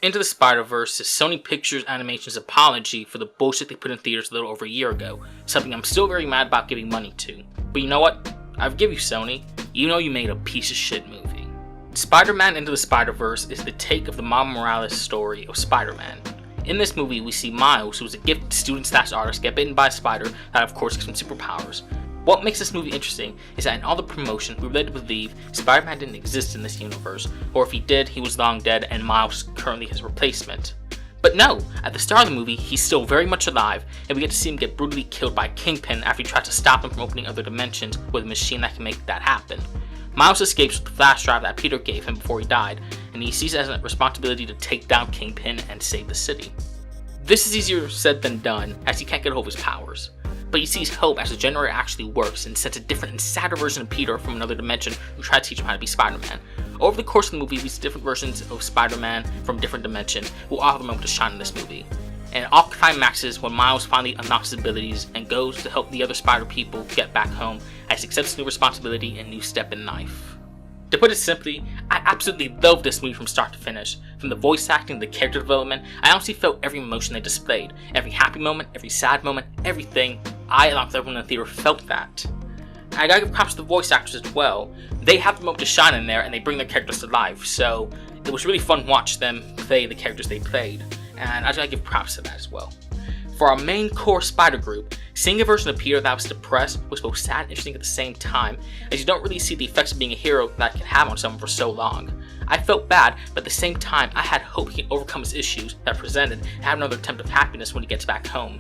Into the Spider-Verse is Sony Pictures Animation's apology for the bullshit they put in theaters a little over a year ago, something I'm still very mad about giving money to. But you know what? I forgive you, Sony, even though you made a piece of shit movie. Spider-Man Into the Spider-Verse is the take of the Miles Morales story of Spider-Man. In this movie, we see Miles, who is a gifted student/artist, get bitten by a spider that of course gives him superpowers. What makes this movie interesting is that in all the promotion, we were led to believe Spider-Man didn't exist in this universe, or if he did, he was long dead and Miles is currently his replacement. But no, at the start of the movie, he's still very much alive, and we get to see him get brutally killed by Kingpin after he tries to stop him from opening other dimensions with a machine that can make that happen. Miles escapes with the flash drive that Peter gave him before he died, and he sees it as a responsibility to take down Kingpin and save the city. This is easier said than done, as he can't get a hold of his powers. But he sees hope as the generator actually works and sends a different and sadder version of Peter from another dimension who tried to teach him how to be Spider-Man. Over the course of the movie, we see different versions of Spider-Man from different dimensions who all have a moment to shine in this movie. And it all climaxes when Miles finally unlocks his abilities and goes to help the other Spider people get back home as he accepts new responsibility and new step in life. To put it simply, I absolutely loved this movie from start to finish. From the voice acting to the character development, I honestly felt every emotion they displayed. Every happy moment, every sad moment, everything. I, along with everyone in the theater, felt that. And I gotta give props to the voice actors as well. They have the moment to shine in there and they bring their characters to life, so it was really fun to watch them play the characters they played. And I gotta give props to that as well. For our main core Spider group, seeing a version of Peter that was depressed was both sad and interesting at the same time, as you don't really see the effects of being a hero that can have on someone for so long. I felt bad, but at the same time, I had hope he can overcome his issues that presented and have another attempt of happiness when he gets back home.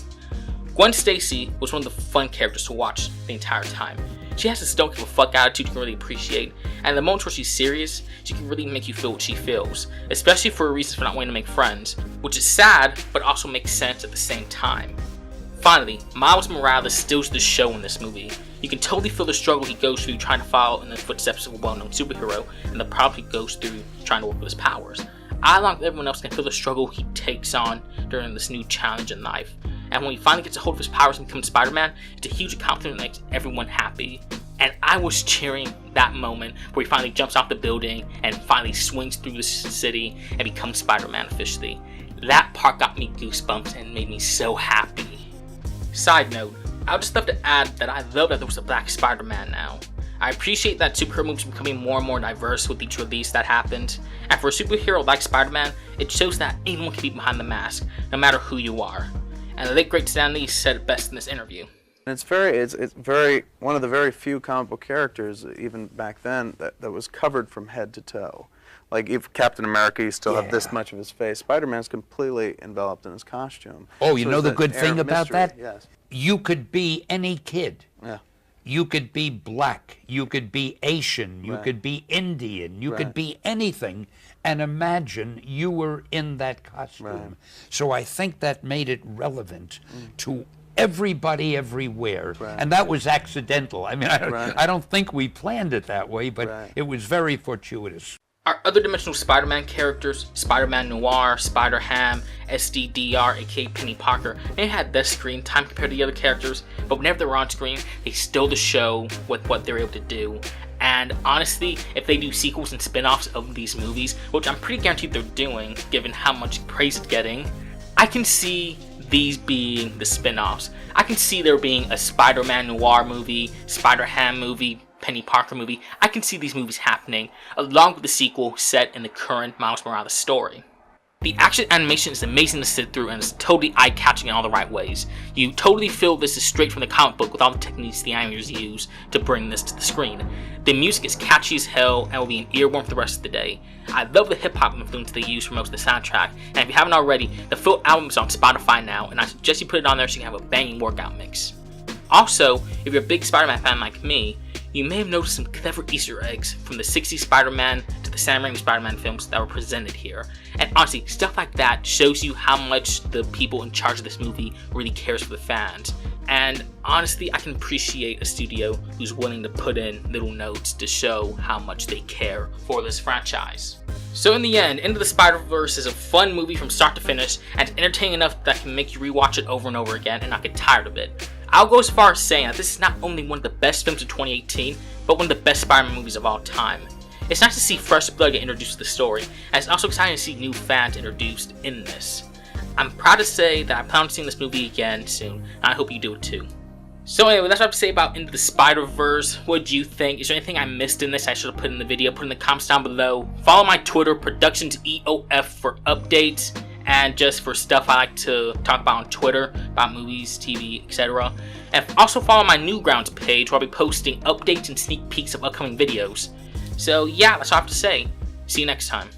Gwen Stacy was one of the fun characters to watch the entire time. She has this don't give a fuck attitude you can really appreciate, and the moments where she's serious, she can really make you feel what she feels, especially for her reasons for not wanting to make friends, which is sad, but also makes sense at the same time. Finally, Miles Morales steals the show in this movie. You can totally feel the struggle he goes through trying to follow in the footsteps of a well-known superhero, and the problem he goes through trying to work with his powers. I, along with everyone else, can feel the struggle he takes on during this new challenge in life. And when he finally gets a hold of his powers and becomes Spider-Man, it's a huge accomplishment that makes everyone happy. And I was cheering that moment where he finally jumps off the building and finally swings through the city and becomes Spider-Man officially. That part got me goosebumps and made me so happy. Side note, I would just love to add that I love that there was a black Spider-Man now. I appreciate that superhero movies are becoming more and more diverse with each release that happened, and for a superhero like Spider-Man, it shows that anyone can be behind the mask, no matter who you are. And the late great Stan Lee said it best in this interview. It's very one of the very few comic book characters, even back then, that was covered from head to toe. Like if Captain America, you still have this much of his face. Spider-Man's completely enveloped in his costume. Oh, you know the good thing about that? Yes. You could be any kid. Yeah. You could be black, you could be Asian, you could be Indian, you could be anything, and imagine you were in that costume. Right. So I think that made it relevant to everybody everywhere, Right. and that was accidental. I mean, I don't think we planned it that way, but it was very fortuitous. Our other dimensional Spider-Man characters, Spider-Man Noir, Spider-Ham, SDDR, aka Penny Parker, they had less screen time compared to the other characters, but whenever they were on screen, they stole the show with what they were able to do. And honestly, if they do sequels and spin-offs of these movies, which I'm pretty guaranteed they're doing, given how much praise it's getting, I can see these being the spin-offs. I can see there being a Spider-Man Noir movie, Spider-Ham movie, Penny Parker movie. I can see these movies happening, along with the sequel set in the current Miles Morales story. The action animation is amazing to sit through and is totally eye-catching in all the right ways. You totally feel this is straight from the comic book with all the techniques the animators use to bring this to the screen. The music is catchy as hell and will be an earworm for the rest of the day. I love the hip-hop influence they use for most of the soundtrack, and if you haven't already, the full album is on Spotify now, and I suggest you put it on there so you can have a banging workout mix. Also, if you're a big Spider-Man fan like me, you may have noticed some clever Easter eggs from the 60s Spider-Man to the Sam Raimi Spider-Man films that were presented here. And honestly, stuff like that shows you how much the people in charge of this movie really cares for the fans. And honestly, I can appreciate a studio who's willing to put in little notes to show how much they care for this franchise. So in the end, Into the Spider-Verse is a fun movie from start to finish, and it's entertaining enough that can make you rewatch it over and over again and not get tired of it. I'll go as far as saying that this is not only one of the best films of 2018, but one of the best Spider-Man movies of all time. It's nice to see fresh blood get introduced to the story, and it's also exciting to see new fans introduced in this. I'm proud to say that I plan on seeing this movie again soon, and I hope you do it too. So anyway, that's what I have to say about Into the Spider-Verse. What do you think? Is there anything I missed in this I should have put in the video? Put in the comments down below. Follow my Twitter, Productions EOF, for updates, and just for stuff I like to talk about on Twitter, about movies, TV, etc. And also follow my Newgrounds page, where I'll be posting updates and sneak peeks of upcoming videos. So yeah, that's all I have to say. See you next time.